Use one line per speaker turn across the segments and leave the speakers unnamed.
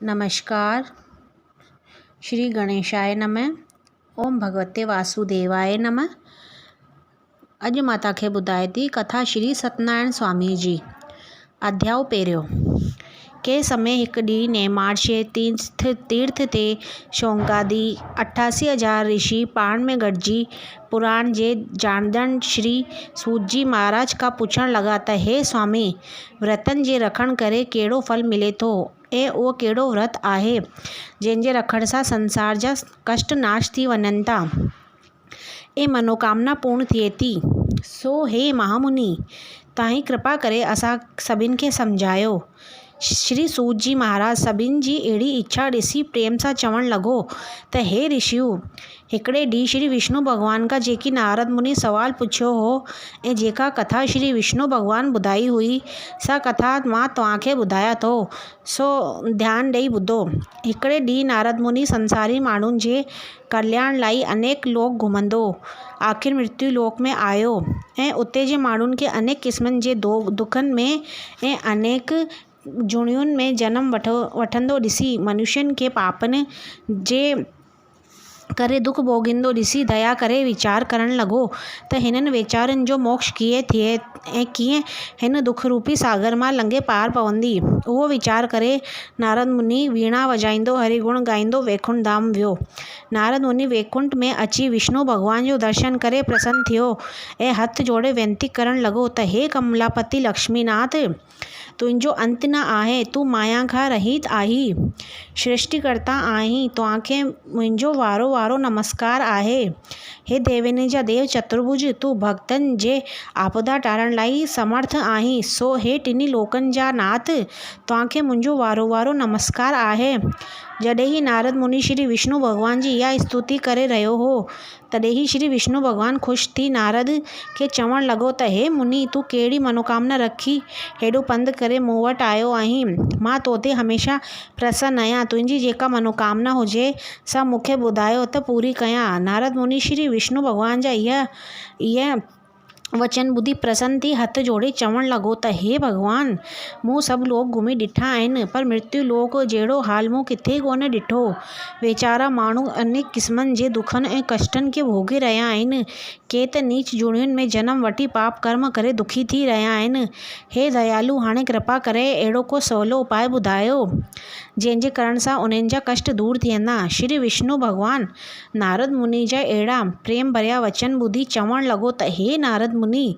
नमस्कार। श्री गणेशाय नमः। ओम भगवते वासुदेवाय नमः। अॼु मां तव्हांखे ॿुधाए थी कथा श्री सत्यनारायण स्वामी जी। अध्याय पहिरियों। के समय हिकु ॾींहुं नेमार्शे तीर्थ ते शौंगादी 88,000 ऋषि पाण में गॾिजी पुराण जे ॼाणंदड़ श्री सूत जी महाराज खां पुछण लॻा त हे स्वामी, व्रतनि जे रखण करे कहिड़ो फल मिले थो ऐं उहो कहिड़ो व्रत आहे जंहिंजे रखण सां संसार जा कष्ट नाश थी वञनि था ऐं मनोकामना पूर्ण थिए थी। सो हे महामुनि, तव्हां कृपा करे असां सभिनि खे सम्झायो। श्री सूत जी महाराज सभिनि जी अहिड़ी इच्छा ॾिसी प्रेम सां चवण लॻो त हे ऋषियो, हिकिड़े ॾींहुं श्री विष्णु भॻवान खां जेकी नारद मुनि सवाल पुछियो हो ऐं जेका कथा श्री विष्णु भॻवान ॿुधाई हुई सा कथा मां तव्हांखे ॿुधायां थो, सो ध्यानु ॾेई ॿुधो। हिकिड़े ॾींहुं नारद मुनि संसारी माण्हुनि जे कल्याण लाइ अनेक लोक घुमंदो आख़िर मृत्यु लोक में आयो ऐं उते जे माण्हुनि खे अनेक क़िस्मनि जे दुखनि में ऐं अनेक जुणियुनि में जन्म वठंदो ॾिसी मनुष्यनि खे पापनि जे करे दुख भोगींदो ॾिसी दया करे वीचार करण लॻो त हिननि वीचारनि जो मोक्ष कीअं थिए ऐं कीअं हिन दुख रूपी सागर मां लंघे पार पवंदी। उहो वीचार करे नारद मुनि वीणा वॼाईंदो हरिगुण ॻाईंदो वैकुंठ धाम वियो। नारद मुनि वैकुंठ में अची विष्णु भॻवान जो दर्शन करे प्रसन्न थियो ऐं हथ जोड़े वेनती करण लॻो त हे कमलापति लक्ष्मीनाथ, तुंहिंजो अंत न आहे, तूं माया खां रहित आहीं, सृष्टिकर्ता आहीं, तव्हांखे मुंहिंजो वारो वारो नमस्कार आहे। हे देवनि जा देव चतुर्भुज, तूं भक्तनि जे आपदा टारण लाइ समर्थ आहीं, सो हे टिनी लोकनि जा नाथ, तव्हांखे मुंहिंजो वारो वारो नमस्कार आहे। जॾहिं ही नारद मुनि श्री विष्णु भॻवान जी इहा स्तुति करे रहियो हो तॾहिं ही श्री विष्णु भॻवान ख़ुशि थी नारद खे चवण लॻो त हे मुनि, तूं कहिड़ी मनोकामना रखी हेॾो पंधु करे मूं वटि आयो आहीं। मां तो ते हमेशह प्रसन्न आहियां, तुंहिंजी जेका मनोकामना हुजे सा मूंखे ॿुधायो त पूरी कयां। नारद मुनि श्री विष्णु भॻवान जा इहा वचन ॿुधी प्रसन्न थी हथ जोड़े चवण लॻो त हे भॻवान, मूं सभु लोक घुमी ॾिठा आहिनि पर मृत्यु लोक जहिड़ो हाल मूं किथे कोन ॾिठो। वीचारा माण्हू अनेक क़िस्मनि जे दुखनि ऐं कष्टनि खे भोगे रहिया आहिनि। के त नीच जुणियुनि में जनम वठी पाप कर्म करे दुखी थी रहिया आहिनि। हे दयालु, हाणे कृपा करे अहिड़ो को सवलो उपाय ॿुधायो जंहिंजे करण सां उन्हनि जा कष्ट दूर थियंदा। श्री विष्णु भॻवान नारद मुनि जा अहिड़ा प्रेम भरिया वचन ॿुधी चवण लॻो त हे नारद मुनि,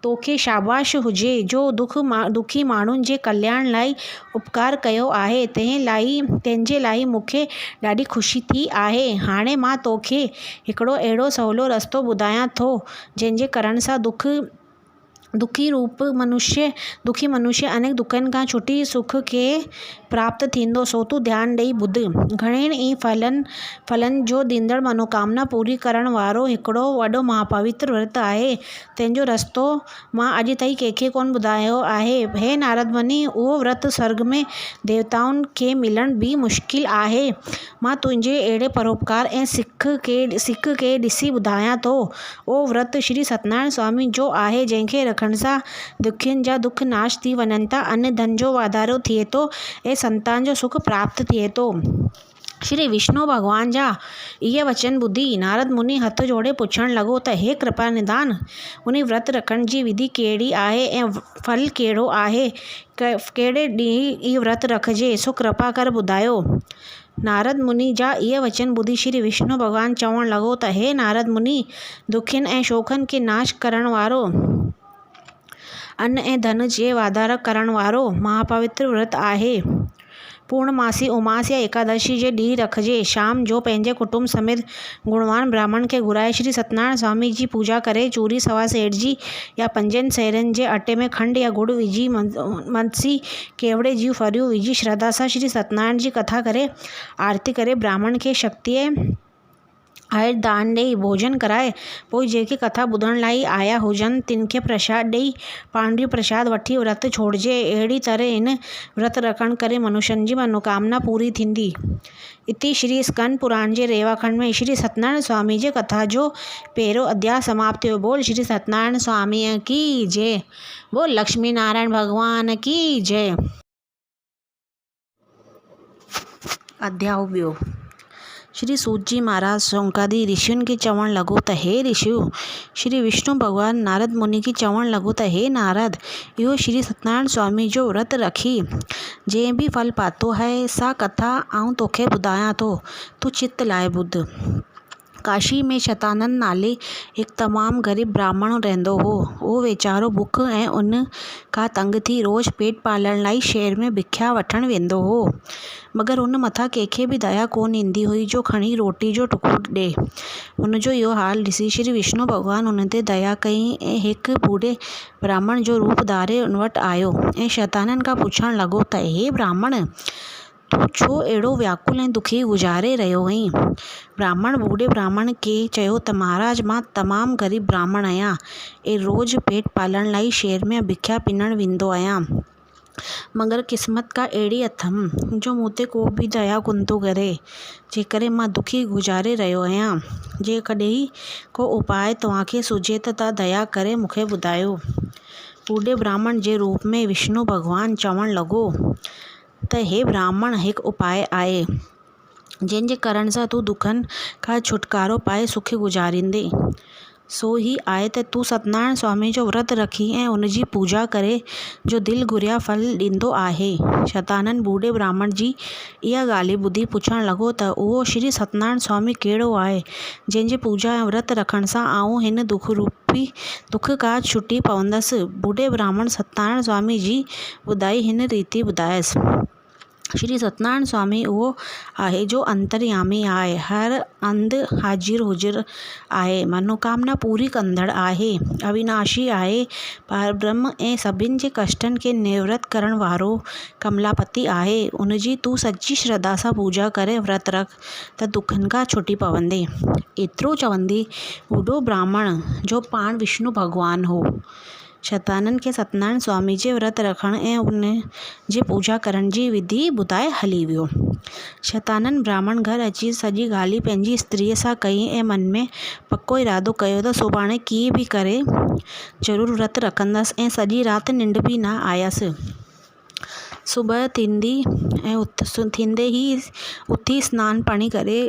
तोखे शाबाश हुजे जो दुखी माण्हुनि जे कल्याण लाइ उपकार कयो आहे, तंहिंजे लाइ मूंखे ॾाढी ख़ुशी थी आहे। हाणे मां तोखे हिकिड़ो अहिड़ो सवलो रस्तो ॿुधायां थो जंहिंजे करण सां दुखी मनुष्य अनेक दुखनि खां छुटी सुख खे प्राप्त थींदो, सो तूं ध्यानु ॾेई ॿुध। घणनि ई फलनि जो ॾींदड़ मनोकामना पूरी करण वारो हिकिड़ो वॾो महापवित्र व्रत आहे, तंहिंजो रस्तो मां अॼु ताईं कंहिंखे कोन ॿुधायो आहे। हे नारद मुनि, उहो व्रत स्वर्ग में देवताउनि खे मिलण बि मुश्किल आहे। मां तुंहिंजे अहिड़े परोपकार ऐं सिक खे ॾिसी ॿुधायां थो। उहो व्रत श्री सत्यनारायण स्वामी जो आहे जंहिंखे रखण सां दुखियुनि जा दुख नाश थी वञनि था, अन्न धन जो वाधारो थिए थो ऐं संतान जो सुख प्राप्त थिए थो। श्री विष्णु भॻवान जा इहे वचन ॿुधी नारद मुनि हथ जोड़े पुछण लॻो त हे कृपा निधान, उन व्रत रखण जी विधि कहिड़ी आहे ऐं फल कहिड़ो आहे, कहिड़े ॾींहुं इहो व्रत रखिजे, सो कृपा करे ॿुधायो। नारद मुनि जा इहे वचन ॿुधी श्री विष्णु भॻवान चवण लॻो त हे नारद मुनि, दुखियुनि ऐं शोकनि खे नाश करण वारो, अन्न ऐं धन जे वाधारो करण वारो महापवित्र व्रत आहे। पूर्णमासी उमास या एकादशी जे ॾींहुं रखिजे। शाम जो पंहिंजे कुटुंब समेत गुणवान ब्राह्मण खे घुराए श्री सत्यनारायण स्वामी जी पूजा करे चूरी सवा सेर जी या 5 सेरनि जे अटे में खंडु या गुड़ विझी मनसी केवड़े जी फरियूं विझी श्रद्धा सां श्री सत्यनारायण जी कथा करे आरती करे ब्राह्मण खे शक्तिअ आहिर दान ॾेई भोजन कराए पोइ जेके कथा ॿुधण लाइ आया हुजनि तिन खे प्रसाद ॾेई पांडवी प्रसाद वठी व्रत छोड़िजे। अहिड़ी तरह हिन व्रत रखण करे मनुष्यनि जी मनोकामना पूरी थींदी। इति श्री स्कंद पुराण जे रेवाखंड में श्री सत्यनारायण स्वामी जे कथा जो पहिरियों अध्याय समाप्त थियो। बोल श्री सत्यनारायण स्वामी की जय। बोल लक्ष्मी नारायण भगवान की जय। अध्याय ॿियो। श्री सूत जी महाराज शौंकादी ऋषियुनि खे चवणु लॻो त हे ऋषियो, श्री विष्णु भॻवानु नारद मुनि खे चवणु लॻो त हे नारद, इहो श्री सत्यनारायण स्वामी जो विर्त रखी जंहिं बि फल पातो आहे सा कथा आउं तोखे ॿुधायां थो, तूं चित लाइ ॿुध। काशी में शतानंद नाले हिकु तमामु ग़रीब ब्राह्मण रहंदो हो। उहो वीचारो बुख ऐं उन खां तंग थी रोज़ पेट पालण लाइ शहर में भिख्या वठणु वेंदो हो, मगर उन मथां कंहिंखे बि दया कोन ईंदी हुई जो खणी रोटी जो टुकड़ो ॾे। हुनजो इहो हाल ॾिसी श्री विष्णु भॻवानु हुन ते दया कई ऐं हिकु बूढ़े ब्राह्मण जो रूप धारे उन वटि आयो ऐं शतानन खां पुछणु लॻो त हे ब्राह्मण, तूं छो अहिड़ो व्याकुल ऐं दुखी गुज़ारे रहियो आहीं? ब्राह्मण बूढ़े ब्राह्मण खे चयो त महाराज, मां तमामु ग़रीब ब्राह्मण आहियां ऐं रोज़ पेट पालण लाइ शहर में भिख्या पिनणु वेंदो आहियां, मगर क़िस्मत का अहिड़ी अथमि जो मूं ते को बि दया कोन थो करे, जे करे मां दुखी गुज़ारे रहियो आहियां। जेकॾहिं को उपाय तव्हांखे सुझे त तव्हां दया करे मूंखे ॿुधायो। बूढ़े ब्राह्मण जे रूप में विष्णु भॻवानु चवणु लॻो त हे ब्राह्मण, हिकु उपाय आहे जंहिंजे करण सां तूं दुखनि खां छुटकारो पाए सुख गुज़ारींदे। सो ही आहे त तूं सत्यनारायण स्वामी जो विर्त रखी ऐं उनजी पूजा करे जो दिलि घुरिया फल ॾींदो आहे। शतानन बूढ़े ब्राह्मण जी इहा ॻाल्हि ॿुधी पुछणु लॻो त उहो श्री सत्यनारायण स्वामी कहिड़ो आहे जंहिंजे पूजा ऐं विर्त रखण सां आऊं हिन दुख खां छुटी पवंदसि। बूढ़े ब्राह्मण सत्यनारायण स्वामी जी ॿुधाई हिन रीति ॿुधायसि। श्री सत्यनारायण स्वामी उहो आहे जो अंतर्यामी आहे, हर अंध हाजिर हुजर आहे, मनोकामना पूरी कंदड़ आहे, अविनाशी आहे, परब्रह्म ऐं सभिनि जे कष्टनि खे निवृत्त करण वारो कमलापति आहे। उनजी तूं सची श्रद्धा सां पूजा करे विर्त रख त दुखनि खां छुटी पवंदे। एतिरो चवंदे बूढ़ो ब्राह्मण, जो पाण विष्णु भॻवानु हो, शतानन खे सत्यनारायण स्वामी जे विर्त रखण ऐं उन जे पूजा करण जी विधि ॿुधाए हली वियो। शतानन ब्राह्मण घर अची सॼी ॻाल्हि पंहिंजी स्त्रीअ सां कई ऐं मन में पको इरादो कयो त सुभाणे कीअं बि करे ज़रूरु विर्त रखंदसि ऐं सॼी राति निंड बि न आयसि। सुबुह थींदी ई उथी सनानु पाणी करे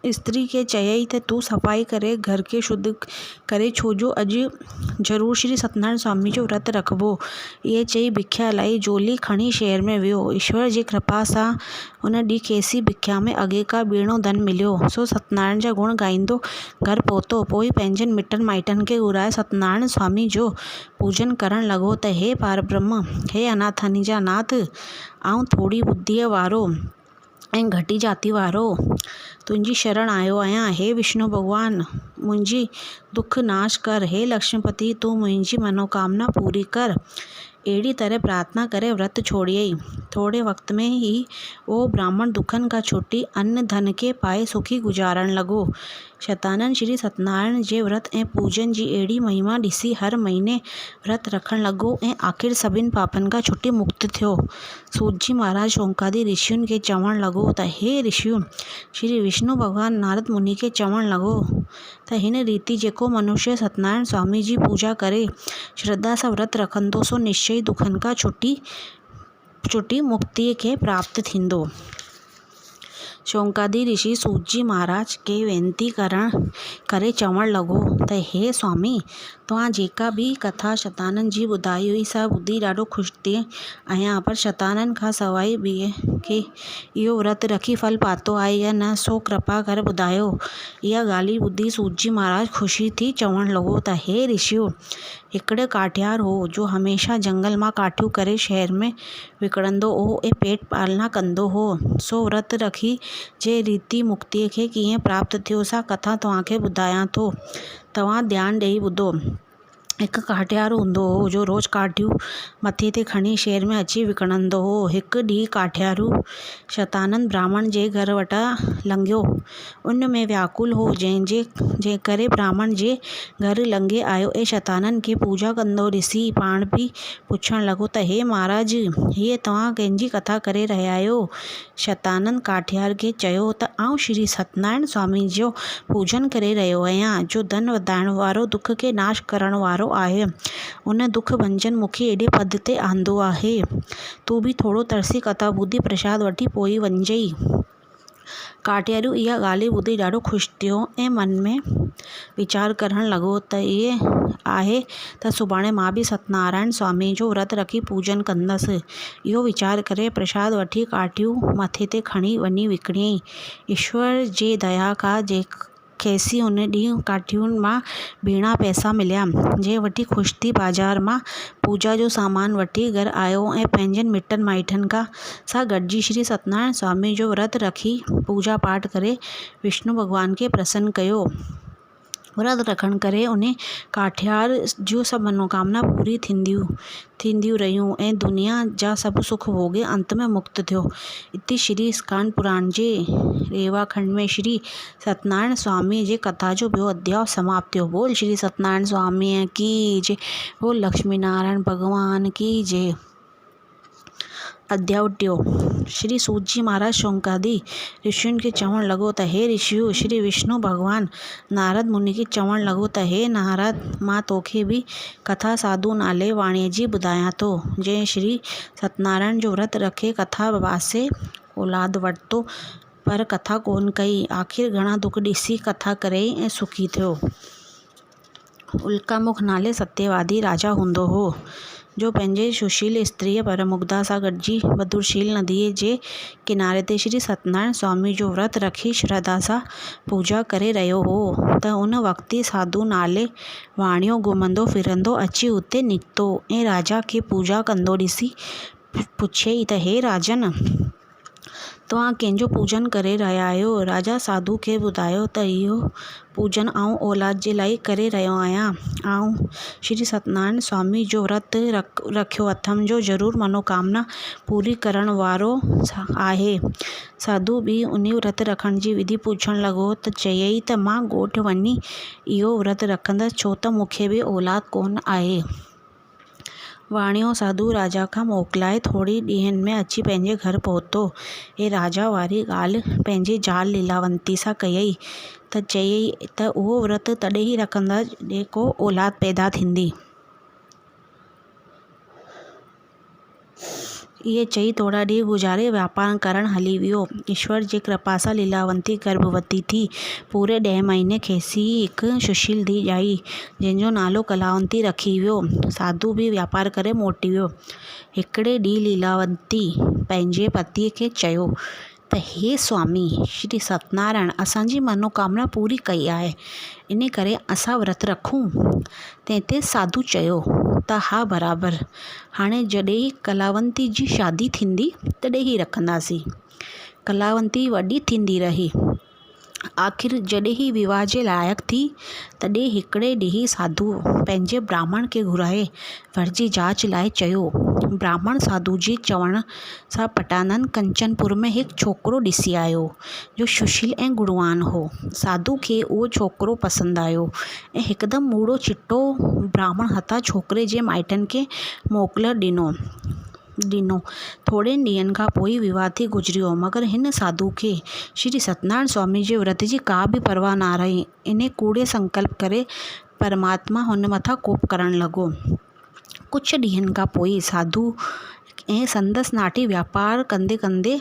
स्त्री खे चयई त तूं सफ़ाई करे घर खे शुद्ध करे, छोजो अॼु ज़रूरु श्री सत्यनारायण स्वामी जो विर्त रखबो। इहे चई भिख्या लाई झोली खणी शहर में वियो। ईश्वर जी कृपा सां उन ॾींहुं खेसि भिख्या में अॻे खां ॿीणो धन मिलियो। सो सत्यनारायण जा गुण ॻाईंदो घर पहुतो। पोइ पंहिंजनि मिटनि माइटनि खे घुराए सत्यनारायण स्वामी जो पूजन करणु लॻो त हे पारब्रह्म, हे अनाथनि जा नाथ, आऊं थोरी बुद्धीअ वारो ऐं घटी जाति वारो तुंहिंजी शरण आयो आहियां। हे विष्णु भॻवानु, मुंहिंजी दुख नाश कर। हे लक्ष्मीपति, तूं मुंहिंजी मनोकामना पूरी कर। अहिड़ी तरह प्रार्थना करे व्रत छोड़ियई। थोरे वक़्त में ई उहो ब्राह्मण दुखनि खां छुटी अन्न धन खे पाए सुखी गुज़ारण लॻो। शतानन श्री सत्यनारायण जे व्रत ऐं पूजन जी अहिड़ी महिमा ॾिसी हर महीने व्रत रखण लॻो ऐं आख़िर सभिनि पापनि खां छुटी मुक्त थियो। सूत जी महाराज शौंकादी ऋषियुनि खे चवणु लॻो त हे ऋषियो, श्री विष्णु भॻवानु नारद मुनि खे चवणु लॻो त हिन रीति जेको मनुष्य सत्यनारायण स्वामी जी पूजा करे श्रद्धा सां व्रत रखंदो सो निश्चय दुखनि खां छुटी मुक्तिअ खे प्राप्त थींदो। शौंकादी ऋषि सूत जी महाराज खे वेनती करे चवणु लॻो त हे स्वामी, तव्हां जेका बि कथा शतानन जी ॿुधाई हुई सा ॿुधी ॾाढो ख़ुशि थी आहियां, पर शतानन खां सवाइ ॿिए खे इहो विर्त रखी फल पातो आहे या न, सो कृपा करे ॿुधायो। इहा ॻाल्हि ॿुधी सूत जी महाराज ख़ुशी थी चवणु लॻो त हे ऋषियो, हिकिड़े काठियार हो जो हमेशा जंगल मां काठियूं करे शहर में विकिणंदो हो ऐं पेट पालना कंदो हो। सो विर्त रखी जे रीति मुक्तिअ खे कीअं प्राप्त थियो सा कथा तव्हांखे ॿुधायां थो, तव्हां ध्यानु ॾेई ॿुधो। हिकु काठियार हूंदो हो जो रोज़ काठियूं मथे ते खणी शहर में अची विकिणंदो हो। हिकु ॾींहुं काठियारू शतानन ब्राह्मण जे घर वटां लंघियो। उन में व्याकुल हो, जंहिं करे ब्राह्मण जे घर लंघे आयो ऐं शतानन खे पूजा कंदो ॾिसी पाण बि पुछणु लॻो त हे महाराज, हीअ तव्हां कंहिंजी कथा करे रहिया आहियो? शतानन काठियार खे चयो त आउं श्री सत्यनारायण स्वामी जो पूजन करे रहियो आहियां, जो धन वधाइण वारो, दुख खे नाश करण वारो आहे। उन दुख भंजन मूंखे एॾे पद ते आंदो आहे। तूं बि थोरो तरसी कथा ॿुधी प्रसाद वठी पोइ वञिजई। काठियारियूं इहा ॻाल्हि ॿुधी ॾाढो ख़ुशि थियो ऐं मन में वीचार करणु लॻो त इहे आहे त सुभाणे मां बि सत्यनारायण स्वामी जो विर्तु रखी पूजन कंदसि। इहो वीचार करे प्रसाद वठी काठियूं मथे ते खणी वञी विकिणियईं। ईश्वर जे दया खां खेसि उन ॾींहुं काठियुनि मां ॿीणा पैसा मिलिया, जंहिं वठी ख़ुशि थी बाज़ार मां पूजा जो सामान वठी घर आयो ऐं पंहिंजनि मिटनि माइटनि सां गॾिजी श्री सत्यनारायण स्वामी जो विर्तु रखी पूजा पाठ करे विष्णु भॻवान खे प्रसन्न कयो। विर्तु रखण करे उन काठियार जूं सभु मनोकामना पूरी थींदियूं रहियूं ऐं दुनिया जा सभु सुख भोगे अंत में मुक्त थियो। इति श्री स्कांद पुराण जे रेवाखंड में श्री सत्यनारायण स्वामी जे कथा जो ॿियो अध्याय समाप्त थियो। बोल श्री सत्यनारायण स्वामी की जय, बोल लक्ष्मी नारायण भगवान की जय। अध्याय टियों। श्री सूत जी महाराज शौनकादि ऋषियुनि खे चवणु लॻो त हे ऋषियो, श्री विष्णु भॻवान नारद मुनि खे चवणु लॻो त हे नारद, मां तोखे बि कथा साधू नाले वाणीअ जी ॿुधायां थो, जंहिं श्री सत्यनारायण जो विर्तु रखे कथा वासे औलाद वरितो पर कथा कोन कई, आख़िर घणा दुख ॾिसी कथा कयई ऐं सुखी थियो। उल्कामुख नाले सत्यवादी राजा हूंदो हो, जो पंहिंजे सुशील स्त्रीअ परमुग्धा सां गॾिजी बदुरशील नदीअ जे किनारे ते श्री सत्यनारायण स्वामी जो विर्तु रखी श्रद्धा सां पूजा करे रहियो हो त उन वक़्ति साधू नाले वाणियो घुमंदो फिरंदो अची उते निकितो ऐं राजा खे पूजा कंदो ॾिसी पुछियई त हे राजन, तव्हां कंहिंजो पूजन करे रहिया आहियो? राजा साधू खे ॿुधायो त इहो पूजन आउं औलाद जे लाइ करे रहियो आहियां। आउं श्री सत्यनारायण स्वामी जो विर्तु रखियो अथमि, जो ज़रूरु मनोकामना पूरी करण वारो आहे। साधू बि उन विर्तु रखण जी विधि पुछण लॻो त चयई त मां ॻोठु वञी इहो विर्तु रखंदसि, छो त मूंखे बि औलाद कोन आहे। वाणियो साधू राजा खां मोकिलाए थोरी ॾींहंनि में अची पंहिंजे घर पहुतो ऐं राजा वारी ॻाल्हि पंहिंजे ज़ाल लीलावंती सां कयई त चयई त उहो विर्तु तॾहिं ई रखंदा जेको औलाद पैदा थींदी। इहे चई थोरा ॾींहं गुज़ारे वापारु करणु हली वियो। ईश्वर जे कृपा सां लीलावंती गर्भवती थी। पूरे 10 महीने खेसि हिकु सुशील धीउ ॼाई, जंहिंजो नालो कलावंती रखी वियो। साधू बि वापारु करे मोटी वियो। हिकिड़े ॾींहुं लीलावंती पंहिंजे पतीअ खे चयो त हे स्वामी श्री सत्यनारायण, असांजी मनोकामना पूरी कई आहे, इन करे असां विर्तु रखूं? तंहिं ते साधू चयो त हा बराबरि, हाणे जॾहिं कलावंती जी शादी थींदी तॾहिं ई रखंदासीं। कलावंती वॾी थींदी रही। आख़िर जॾहिं ही विवाह जे लाइक़ु थी तॾहिं हिकिड़े ॾींहुं साधू पंहिंजे ब्राह्मण खे घुराए वर जी जांच लाइ चयो। ब्राह्मण साधू जे चवण सां पटानन कंचनपुर में हिकु छोकिरो ॾिसी आयो, जो सुशील ऐं गुणवान हो। साधू खे उहो छोकिरो पसंदि आयो ऐं हिकदमि मूड़ो चिटो ब्राह्मण हथां छोकिरे जे माइटनि खे मोकल ॾिनो। थोरनि ॾींहंनि खां पोइ विवाह थी गुज़रियो, मगर हिन साधू खे श्री सत्यनारायण स्वामी जे विर्तु जी का बि परवाह न रही। इन कूड़े संकल्प करे परमात्मा हुन मथां कोप करणु लॻो। कुझु ॾींहंनि खां पोइ साधू ऐं संदसि नाठी वापारु कंदे कंदे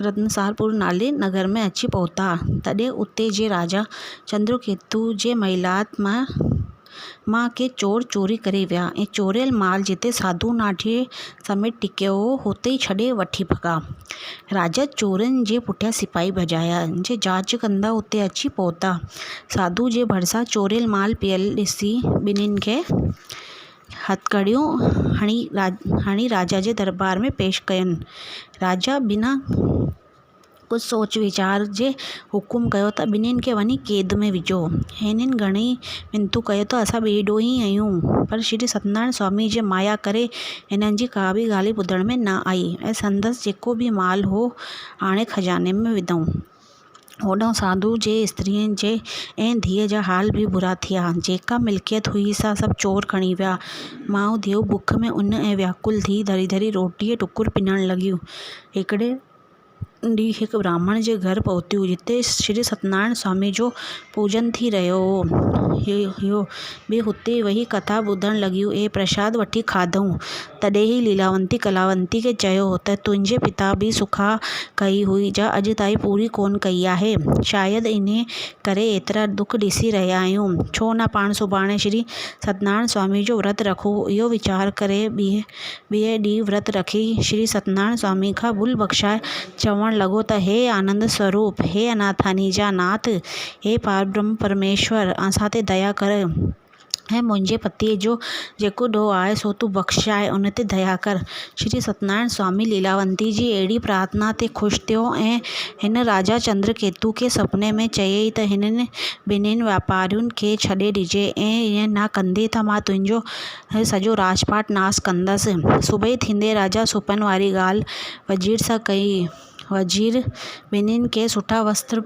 रत्नसारपुर नाले नगर में अची पहुता। तॾहिं उते जे राजा चंद्रकेतु जे महिलात मां के चोर चोरी करे विया ऐं चोरियल माल जिते साधू नाठीअ समेत टिकियो हो हुते ई छॾे वठी भॻा। राजा चोरनि जे पुठियां सिपाही भॼाया, जे जांच कंदा उते अची पहुता। साधू जे भरिसां चोरियल माल पियल ॾिसी ॿिन्हिनि खे हथकड़ियूं हणी राजा जे दरबार में पेश कयनि। राजा बिना कुझु सोच वीचार जे हुकुम कयो त ॿिन्हिनि खे वञी क़ैद में विझो। हिननि घणेई मिनतूं कयो त असां ॿेॾो ई आहियूं, पर श्री सत्यनारायण स्वामी जे माया करे हिननि जी का बि ॻाल्हि ॿुधण में न आई ऐं संदसि जेको बि माल हो हाणे खजाने में विधऊं। होॾां साधू जे स्त्रीअ जे ऐं धीअ जा हाल बि बुरा थिया। जेका मिल्कियत हुई सा सभु चोर खणी विया। माऊं धीअ बुख में उन ऐं व्याकुल थी धरी धरी रोटीअ टुकुर पिनण लॻियूं। हिकिड़े ॾींहुं हिकु ब्राह्मण जे घर पहुतियूं, जिते श्री सत्यनारायण स्वामी जो पूजन थी रहियो हो। हुयो बि हुते वेही कथा ॿुधण लॻियूं ऐं प्रसाद वठी खाधऊं। तॾहिं ई लीलावती कलावती खे चयो त तुंहिंजे पिता बि सुखा कई हुई जा अॼु ताईं पूरी कोन कई आहे। शायदि इन करे एतिरा दुख ॾिसी रहिया आहियूं। छो न पाण सुभाणे श्री सत्यनारायण स्वामी जो व्रत रखूं। इहो वीचार करे ॿिए ॾींहुं व्रत रखी श्री सत्यनारायण स्वामी खां भुल बख़्शाए चवण लॻो त हे आनंद स्वरूप, हे अनाथानी जा नाथ, हे पारब्रह्म परमेश्वर, असां ते दया कर ऐं मुंहिंजे पतीअ जो जेको ॾोह आहे सो तूं बख़्शाए, उन ते दया कर। श्री सत्यनारायण स्वामी लीलावती जी अहिड़ी प्रार्थना ते ख़ुशि थियो ऐं हिन राजा चंद्रकेतु खे सुपिने में चयई त हिननि ॿिन्हिनि वापारियुनि खे छॾे ॾिजे ऐं ईअं न कंदे त मां तुंहिंजो सॼो राजपाट नास कंदसि। सुबुह थींदे राजा सुपन वारी ॻाल्हि वज़ीर सां कई। वज़ीर ॿिन्हिनि खे सुठा वस्त्र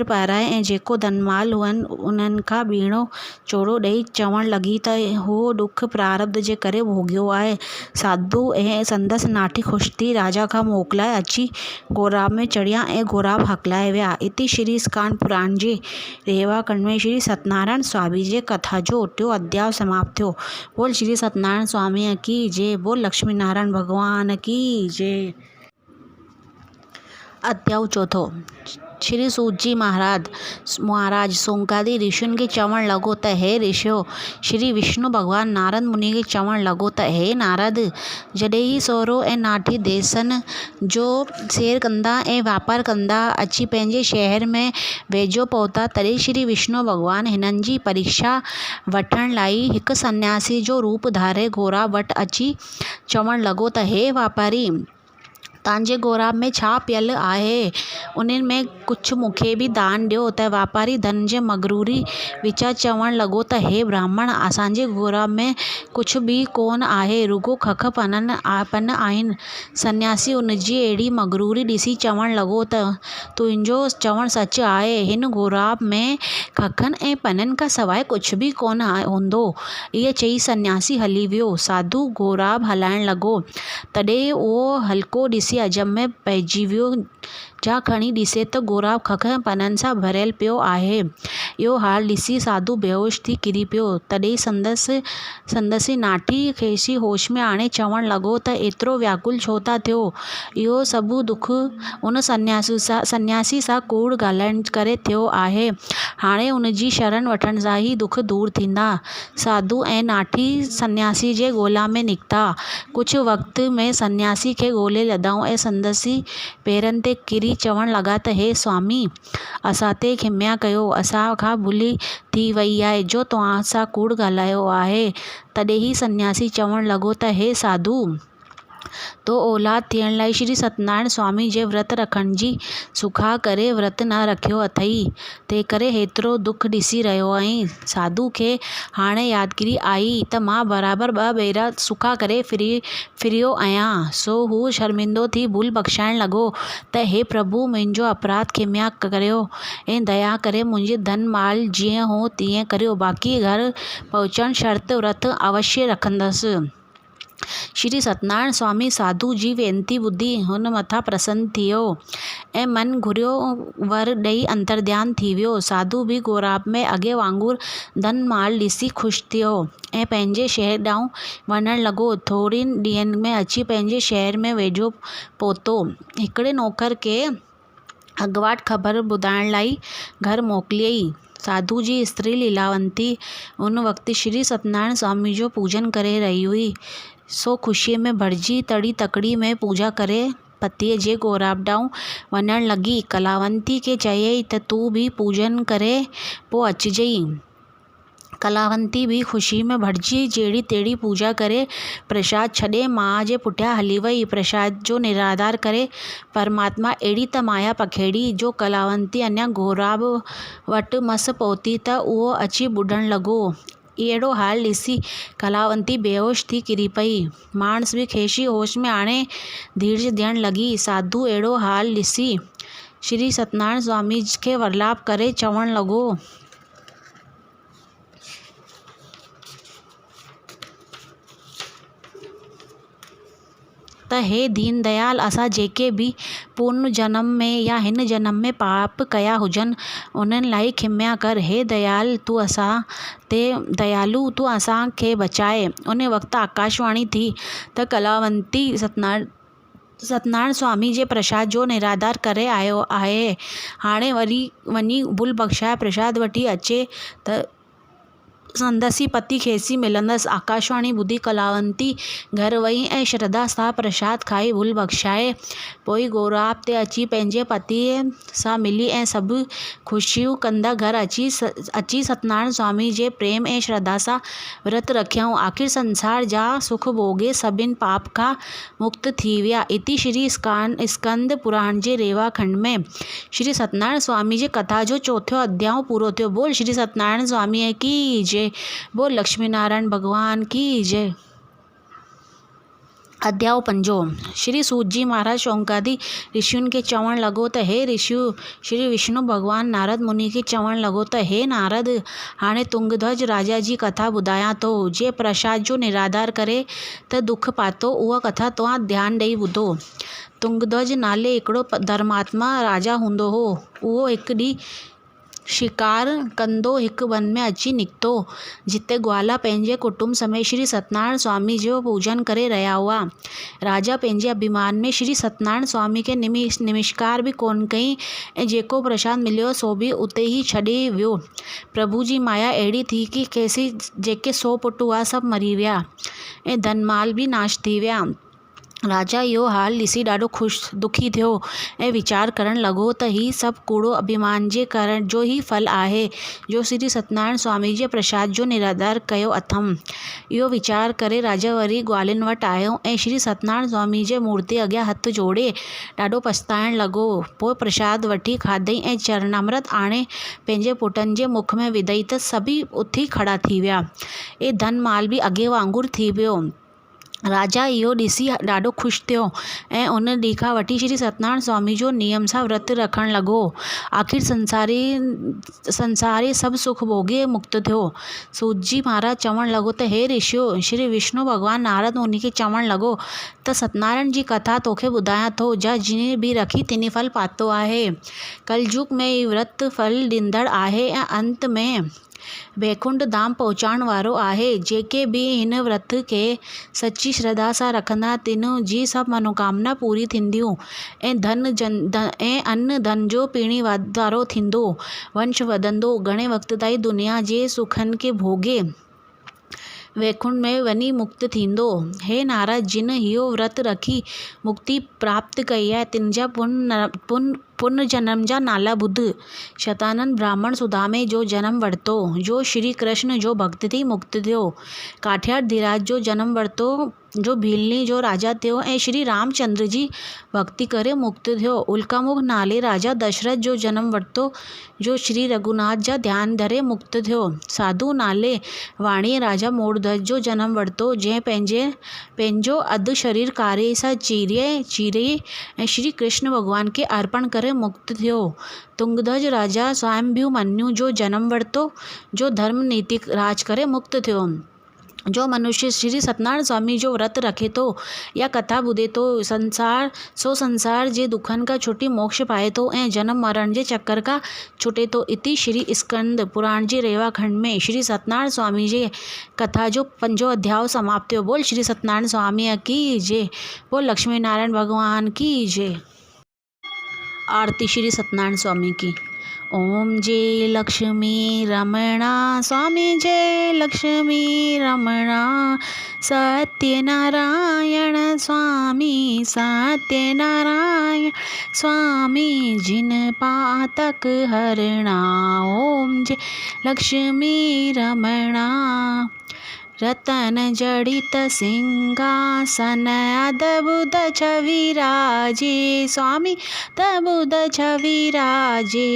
पाराए ऐं जेको धनमाल हुअनि उन्हनि खां ॿीणो चोड़ो ॾेई चवण लॻी त हो दुख प्रारब्ध जे करे भोॻियो आहे। साधू ऐं संदसि नाठी ख़ुशि थी राजा खां मोकिलाए अची गोराब में चढ़िया ऐं गोराब हकलाए विया। इति श्री स्कांद पुराण जे 13वें खंड में श्री सत्यनारायण स्वामी जे कथा जो 8वां अध्याय समाप्त थियो। बोल श्री सत्यनारायण स्वामी की जय। बोल लक्ष्मी नारायण भगवान की जय। अध्याय 4। श्री सूत जी महाराज सौंकादी ऋषियुनि खे चवण लॻो त हे ऋषियो, श्री विष्णु भॻवानु नारद मुनि खे चवण लॻो त हे नारद, जॾहिं ही सहुरो ऐं नाठी देसनि जो सैर कंदा ऐं वापारु कंदा अची पंहिंजे शहर में वेझो पहुता, तॾहिं श्री विष्णु भॻवानु हिननि जी परीक्षा वठण लाइ हिकु सन्यासी जो रूप धारे गोराब वटि अची चवण लॻो त हे वापारी, तव्हांजे गोराब में छा पियल आहे, उन्हनि में कुझु मूंखे बि दान ॾियो। त वापारी धन जे मगरूरी विचां चवण लॻो त हे ब्राह्मण, असांजे गोराब में कुझु बि कोन आहे, रुगो खख पन आहिनि। सन्यासी उनजी अहिड़ी मगरूरी ॾिसी चवण लॻो त तुंहिंजो चवणु सच आहे, हिन गोराब में खखनि ऐं पननि खां सवाइ कुझु बि कोन हूंदो। इहे चई सन्यासी हली वियो। साधू गोराब हलाइण लॻो, तॾहिं उहो हल्को ॾिसी अजब में पइजी वियो। जा खणी ॾिसे त गोराब खख पननि सां भरियल पियो आहे। इहो हाल ॾिसी साधू बेहोश थी किरी पियो। तॾहिं संदसि नाठी खेसि होश में आणे चवण लॻो त एतिरो व्याकुल छो था थियो। इहो सभु दुख उन सन्यासी सां कूड़ ॻाल्हाइण करे थियो आहे। हाणे उनजी शरण वठण सां ई दुख दूर थींदा। साधू ऐं नाठी सन्यासी जे ॻोल्हा में निकिता। कुझु वक़्त में सन्यासी खे ॻोल्हे लधऊं ऐं संदसि पेरनि ते किरी चवण लॻा त हे स्वामी, असां ते क्षमा कयो, असां खां भुल थी वई आहे जो तव्हां सां कूड़ ॻाल्हायो आहे। तॾहिं ही सन्यासी चवण लॻो त हे साधू, तो औलाद थियण लाइ श्री सत्यनारायण स्वामी जे व्रत रखण जी सुखा करे व्रत न रखियो अथई, तंहिं करे हेतिरो दुख ॾिसी रहियो आहीं। साधू खे हाणे यादगिरी आई त मां बराबरि 2 भेरा सुखा करे फिरियो आहियां। सो हू शर्मिंदो थी भुल बख़्शाइण लॻो त हे प्रभु, मुंहिंजो अपराध क्षमा करियो ऐं दया करे मुंहिंजे धन माल जीअं हो तीअं करियो। बाक़ी घर पहुचण शर्त व्रत अवश्य रखंदसि। श्री सत्यनारायण स्वामी साधू जी वेनती ॿुधी हुन मथां प्रसन्न थियो ऐं मन घुरियो वर ॾेई अंतर्ध्यान थी वियो। साधू बि गोराब में अॻे वांगुरु धन माल ॾिसी ख़ुशि थियो ऐं पंहिंजे शहर ॾांहुं वञण लॻो। थोरनि ॾींहंनि में अची पंहिंजे शहर में वेझो पहुतो। हिकिड़े नौकर खे अॻुवाट ख़बर ॿुधाइण लाइ घर मोकिलियई। साधू जी स्त्री लीलावती उन वक़्तु श्री सत्यनारायण स्वामी जो पूजन करे रही हुई। सो ख़ुशीअ में भरिजी तड़ी तकड़ी में पूजा करे पतीअ जे गोराब ॾांहुं वञण लॻी। कलावती खे चयई त तूं बि पूजन करे पोइ अचिजई। कलावती बि ख़ुशी में भरिजी जहिड़ी तेड़ी पूजा करे प्रसाद छॾे मां जे पुठियां हली वई। प्रसाद जो निराधार करे परमात्मा अहिड़ी त माया पखेड़ी जो कलावती अञा गोराब वटि मस पहुती त उहो अची ॿुॾण लॻो। अहिड़ो हाल ॾिसी कलावती बेहोश थी किरी पई। माण्स बि खेसि होश में आणे धीरज ॾियण लॻी। साधू अहिड़ो हाल ॾिसी श्री सत्यनारायण स्वामी खे वरलाप करे चवण लॻो त हे दीन दयाल, असां जेके बि पूर्व जन्म में या हिन जन्म में पाप कया हुजनि उन्हनि लाइ खिम्या कर। हे दयाल तूं असां ते दयालु, तूं असांखे बचाए। उन वक़्तु आकाशवाणी थी त कलावंती सत्यनारायण स्वामी जे प्रसाद जो निराधार करे आयो आहे। हाणे वरी वञी भुल बख़्शाए प्रसाद वठी अचे त संदसि पति खेसि मिलंदसि। आकाशवाणी ॿुधी कलावंती घर वई ऐं श्रद्धा सां प्रसाद खाई भुल बख़्शाए पोइ गौराप ते अची पंहिंजे पतीअ सां मिली ऐं सभु ख़ुशियूं कंदा घर अची सत्यनारायण स्वामी जे प्रेम ऐं श्रद्धा सां विर्त रखियऊं। आख़िर संसार जा सुख भोगे सभिनि पाप खां मुक्त थी विया। इति श्री स्कंद पुराण जे रेवा खंड में श्री सत्यनारायण स्वामी जी कथा जो चौथो अध्याय पूरो थियो। बोल श्री सत्यनारायण स्वामी की जय। बोल लक्ष्मी नारायण भगवान की जय। अध्याय पंजो। श्री सूत जी महाराज शौनकादि ऋषियुनि खे चवणु लॻो त हे ऋषियो, श्री विष्णु भॻवानु नारद मुनि खे चवणु लॻो त हे नारद, हाणे तुंगध्वज राजा जी कथा ॿुधायां थो। जे प्रसाद जो निराधार करे त दुख पातो, उहा कथा तव्हां ध्यानु ॾेई ॿुधो। तुंगध्वज नाले हिकिड़ो धर्मात्मा राजा हूंदो हो। उहो हिकु ॾींहुं शिकार कंदो हिकु वन में अची निकितो, जिते ग्वाला पंहिंजे कुटुंब समेत श्री सत्यनारायण स्वामी जो पूजन करे रहिया हुआ। राजा पंहिंजे अभिमान में श्री सत्यनारायण स्वामी खे नमस्कार बि कोन कई ऐं जेको प्रसाद मिलियो सो बि उते ई छॾे वियो। प्रभु जी माया अहिड़ी थी कि खेसि जेके 100 पुट हुआ सभु मरी विया ऐं धन माल बि नाश थी विया। राजा इहो हाल ॾिसी ॾाढो दुखी थियो ऐं वीचार करणु लॻो त ही सभु कूड़ो अभिमान जे करण जो ई फल आहे जो श्री सत्यनारायण स्वामी जे प्रसाद जो निराधार कयो अथमि। इहो वीचार करे राजा वरी ग्वालनि वटि आयो ऐं श्री सत्यनारायण स्वामी जे मूर्ति अॻियां हथ जोड़े ॾाढो पछताइणु लॻो। पोइ प्रसाद वठी खाधई ऐं चरणामृत आणे पंहिंजे पुटनि जे मुख में विधई त सभई उथी खड़ा थी विया ऐं धन माल बि अॻे वांगुरु थी वियो। राजा इहो ॾिसी ॾाढो ख़ुशि थियो ऐं उन ॾींहं खां वठी श्री सत्यनारायण स्वामी जो नियम सां विर्त रखणु लॻो। आख़िर संसारी सभु सुख भोगे मुक्त थियो। सूत जी महाराज चवणु लॻो त हे ऋषियो, श्री विष्णु भॻवानु नारद मुनि खे चवणु लॻो त सत्यनारायण जी कथा तोखे ॿुधायां थो। जिने बि रखी तिने फल पातो आहे। कलयुग में ही विर्त फल ॾींदड़ आहे ऐं अंत में वैकुंठ धाम पहुचाइण वारो आहे। जेके बि हिन विर्त खे सची श्रद्धा सां रखंदा तिन जी सभु मनोकामना पूरी थींदियूं ऐं अन्न धन जो पीणी वाधारो थींदो, वंश वधंदो, घणे वक़्त ताईं दुनिया जे सुखनि खे भोगे वैकुंठ में वञी मुक्त थींदो। हे नारद, जिन इहो विर्त रखी मुक्ति प्राप्त कई आहे तिन जा पुनर्जन्म जा नाला ॿुध। शतानंद ब्राह्मण सुदामे जो जन्म वरितो, जो श्री कृष्ण जो भक्त थी मुक्त थियो। काठियार धीराज जो जन्म वरितो, जो भीलनी जो राजा थियो ऐं श्री रामचंद्र जी भक्ति करे मुक्त थियो। उल्कामुख नाले राजा दशरथ जो जन्म वरितो, जो श्री रघुनाथ जा ध्यान धरे मुक्त थियो। साधु नाले वाणीअ राजा मोरध्वज जो जन्म वरितो, जंहिं पंहिंजो अधु शरीर कारे सां चीरे ऐं श्री कृष्ण भॻवान खे अर्पण करे मुक्त थियो। तुंगध्वज राजा स्वयंभू मनु जो जन्म वरितो, जो धर्म नीति राज करे मुक्त थियो। जो मनुष्य श्री सत्यनारायण स्वामी जो व्रत रखे थो या कथा ॿुधे थो, संसार जे दुखनि खां छुटी मोक्ष पाए थो ऐं जन्म मरण जे चक्कर खां छुटे थो। इति श्री स्कंद पुराण जे रेवा खंड में श्री सत्यनारायण स्वामी जे कथा जो 5 अध्याय समाप्त थियो। बोल श्री सत्यनारायण स्वामी की जय। बोल लक्ष्मी नारायण भगवान की जय। आरती श्री सत्यनारायण स्वामी की। ओम जय लक्ष्मी रमणा स्वामी जय लक्ष्मी रमणा। सत्यनारायण स्वामी सत्यनारायण स्वामी जिन पातक हरणा। ओम जय लक्ष्मी रमणा। रतन जड़ित सिंहासन अद्भुत छवि राजे स्वामी अद्भुत छवि राजे।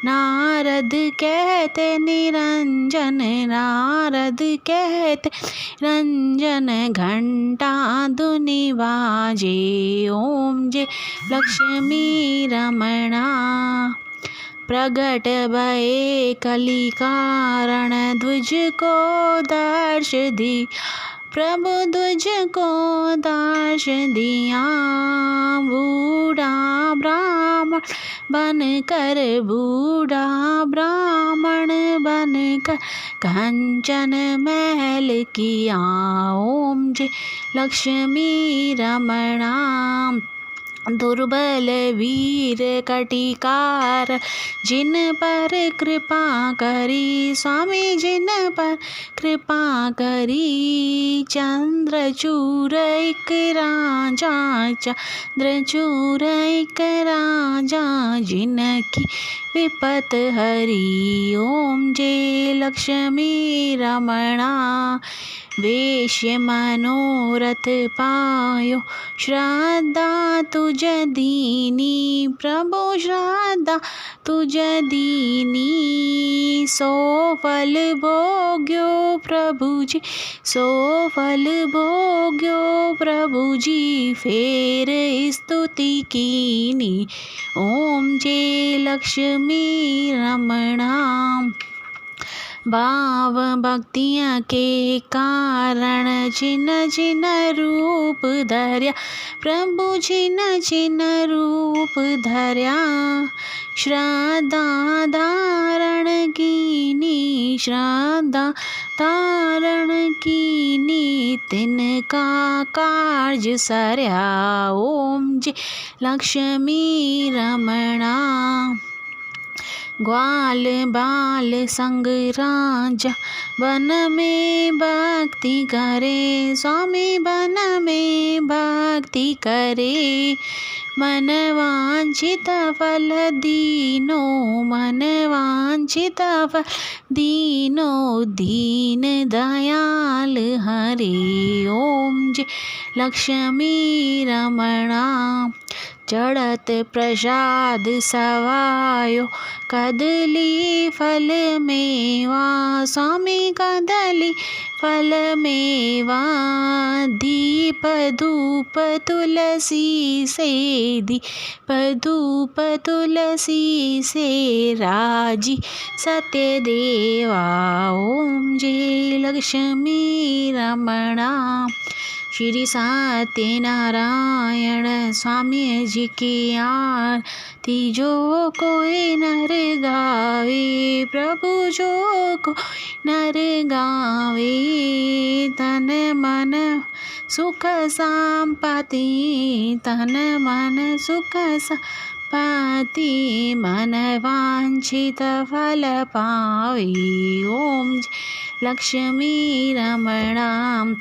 नारद कहते निरंजन नारद कहते रंजन घंटा धुनि बाजे। ओम जय लक्ष्मी रमणा। प्रगट भये कली कारण द्विज को दर्श दी प्रभु तुझको दास दिया, बूढ़ा ब्राह्मण बनकर, बूढ़ा ब्राह्मण बनकर कंचन महल किया। ओम जय लक्ष्मी रमणा। दुर्बल वीर कटिकार, जिन पर कृपा करी, स्वामी जिन पर कृपा करी। चंद्रचूर एक राजा, चंद्रचूर एक राजा, जिनकी विपत हरी। ओम जय लक्ष्मी रमणा। वेश्य मनोरथ पायो, श्रद्धा तुझ दीनी, प्रभु श्रद्धा तुझ दीनी। सो फल भोग्यो प्रभु जी, सो फल भोग्यो प्रभु जी, फेर स्तुति कीनी। ओम जय लक्ष्मी रमणा। भाव भक्तिया के कारण जिन जिन रूप धर्या, प्रभु जिन जिन रूप धर्या। श्रद्धा धारण कीनी, श्रद्धा धारण कीनी, तिनका कार्य सर्या। ओम जय लक्ष्मी रमणा। ग्वाल बाल संग राजा, वन में भक्ति करे, स्वामी वन में भक्ति करे। मन वांछित फल दीनो, मन वांछित फल दीनो, दीन दयाल हरे। ओम जय लक्ष्मी रमणा। चढ़त प्रसाद सवायो, कदली फल मेवा, स्वामी कदली फल मेवा। दीप धूप तुलसी से, दीप धूप तुलसी से, राजी सत्य देवा। ओम जय लक्ष्मी रमणा। श्री सत्यनारायण स्वामी जी की आरती जो कोई नर गावे, प्रभु जो कोई नर गावे। तन मन सुख संपत्ति, तन मन सुख संपत्ति, मन वांछित फल पावे। ओम जय लक्ष्मी रमणा।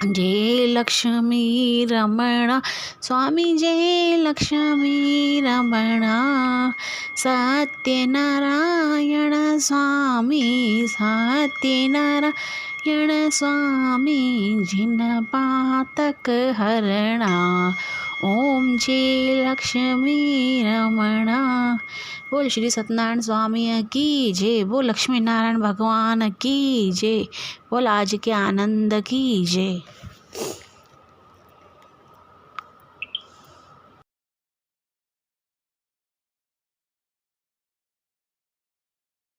जय लक्ष्मी रमणा, स्वामी जय लक्ष्मी रमणा। सत्यनारायण स्वामी, सत्यनारायण स्वामी, जिन पातक हरणा। ओम जय लक्ष्मी रमणा। बोल श्री सत्यनारायण स्वामी की जय, बोल लक्ष्मी नारायण भगवान की जय, बोल आज के आनंद की जय।